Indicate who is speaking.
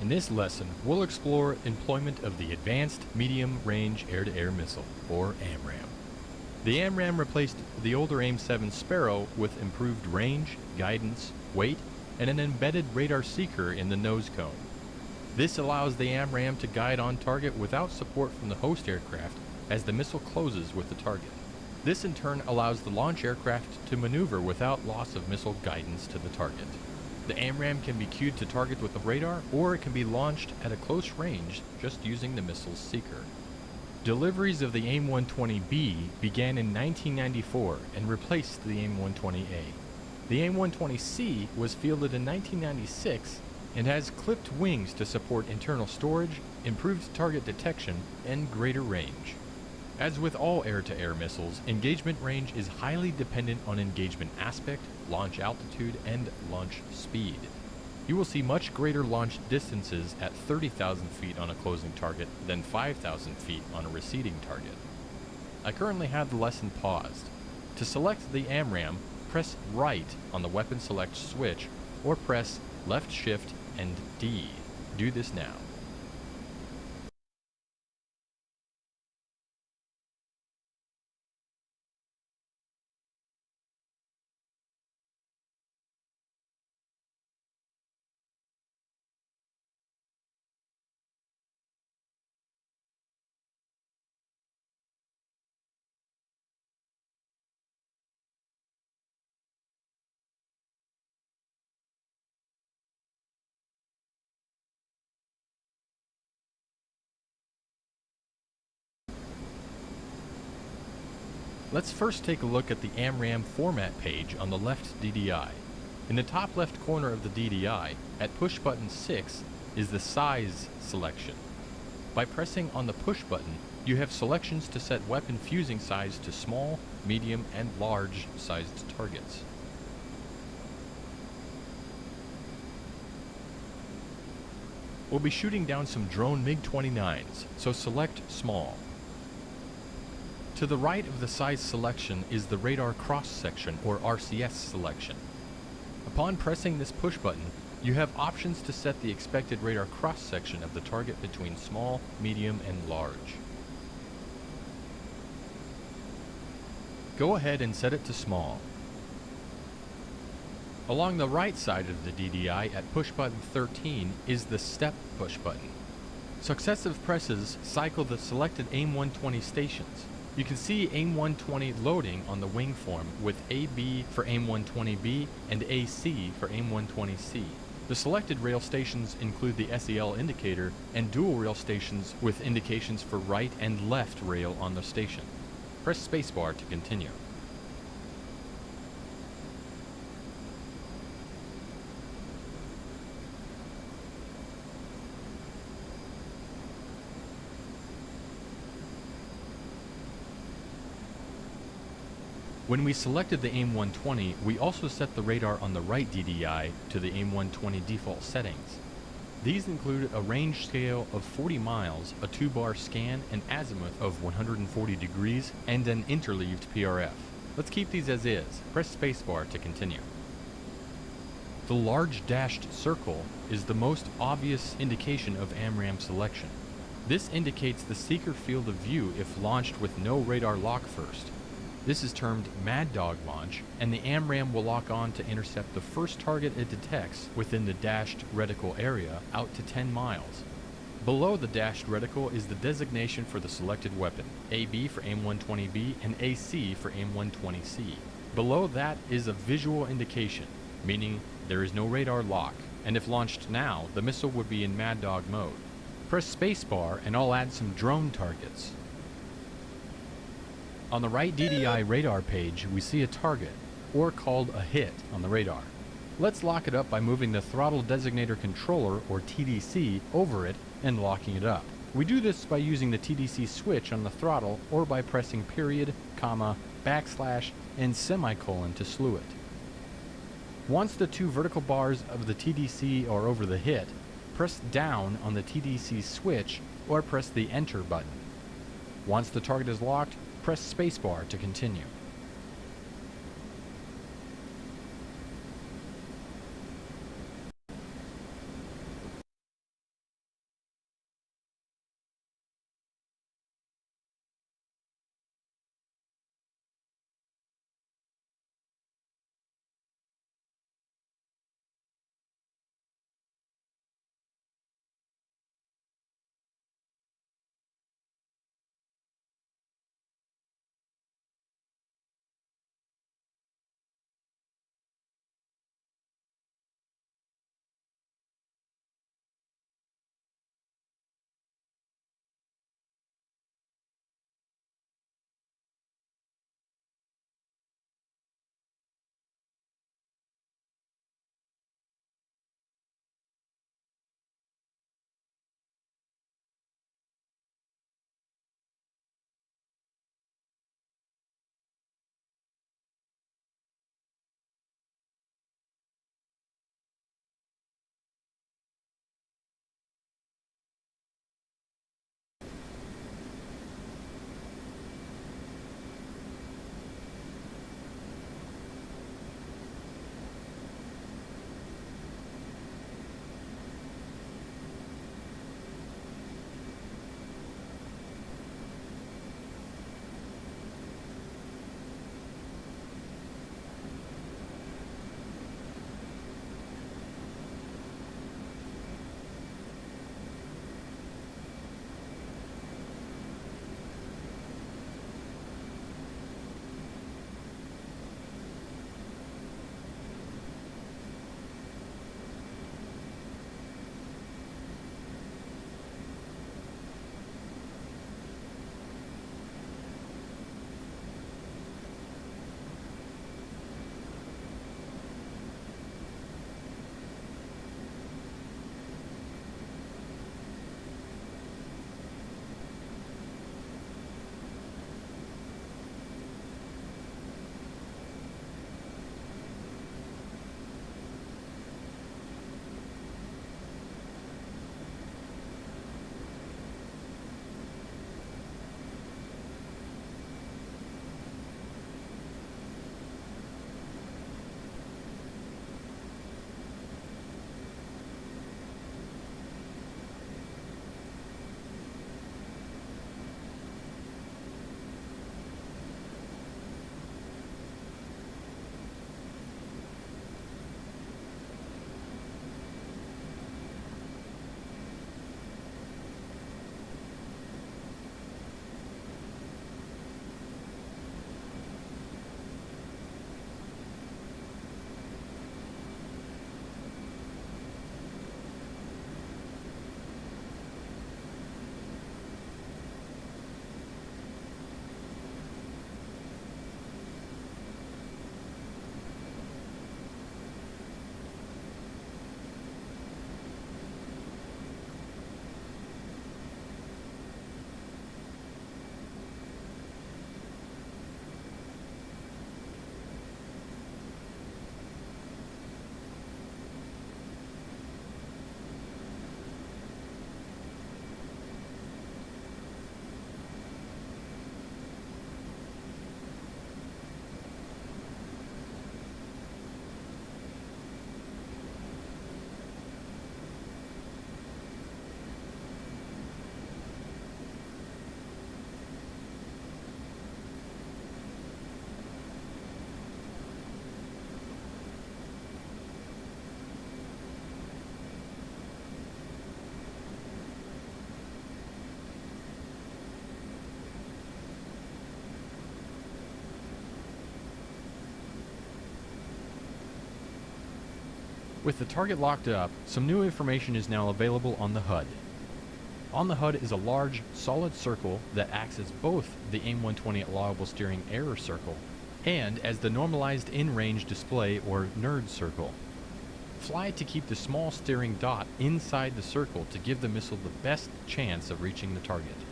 Speaker 1: In this lesson, we'll explore employment of the Advanced Medium Range Air-to-Air Missile, or AMRAAM. The AMRAAM replaced the older AIM-7 Sparrow with improved range, guidance, weight, and an embedded radar seeker in the nose cone. This allows the AMRAAM to guide on target without support from the host aircraft as the missile closes with the target. This in turn allows the launch aircraft to maneuver without loss of missile guidance to the target. The AMRAAM can be cued to target with the radar, or it can be launched at a close range just using the missile's seeker. Deliveries of the AIM-120B began in 1994 and replaced the AIM-120A. The AIM-120C was fielded in 1996 and has clipped wings to support internal storage, improved target detection, and greater range. As with all air-to-air missiles, engagement range is highly dependent on engagement aspect, launch altitude, and launch speed. You will see much greater launch distances at 30,000 feet on a closing target than 5,000 feet on a receding target. I currently have the lesson paused. To select the AMRAAM, press right on the weapon select switch or press left shift and D. Do this now. Let's first take a look at the AMRAAM format page on the left DDI. In the top left corner of the DDI, at push button 6, is the size selection. By pressing on the push button, you have selections to set weapon fusing size to small, medium, and large sized targets. We'll be shooting down some drone MiG-29s, so select small. To the right of the size selection is the radar cross-section, or RCS selection. Upon pressing this push button, you have options to set the expected radar cross-section of the target between small, medium, and large. Go ahead and set it to small. Along the right side of the DDI at push button 13 is the step push button. Successive presses cycle the selected AIM-120 stations. You can see AIM-120 loading on the wing form with AB for AIM-120B and AC for AIM-120C. The selected rail stations include the SEL indicator and dual rail stations with indications for right and left rail on the station. Press spacebar to continue. When we selected the AIM-120, we also set the radar on the right DDI to the AIM-120 default settings. These include a range scale of 40 miles, a 2-bar scan, an azimuth of 140 degrees, and an interleaved PRF. Let's keep these as is. Press spacebar to continue. The large dashed circle is the most obvious indication of AMRAAM selection. This indicates the seeker field of view if launched with no radar lock first. This is termed Mad Dog launch, and the AMRAAM will lock on to intercept the first target it detects within the dashed reticle area out to 10 miles. Below the dashed reticle is the designation for the selected weapon, AB for AIM-120B and AC for AIM-120C. Below that is a visual indication, meaning there is no radar lock, and if launched now, the missile would be in Mad Dog mode. Press spacebar and I'll add some drone targets. On the right DDI radar page, we see a target, or called a hit, on the radar. Let's lock it up by moving the Throttle Designator Controller, or TDC, over it and locking it up. We do this by using the TDC switch on the throttle or by pressing period, comma, backslash, and semicolon to slew it. Once the two vertical bars of the TDC are over the hit, press down on the TDC switch or press the enter button. Once the target is locked, press spacebar to continue. With the target locked up, some new information is now available on the HUD. On the HUD is a large, solid circle that acts as both the AIM-120 allowable steering error circle and as the normalized in-range display or nerd circle. Fly to keep the small steering dot inside the circle to give the missile the best chance of reaching the target.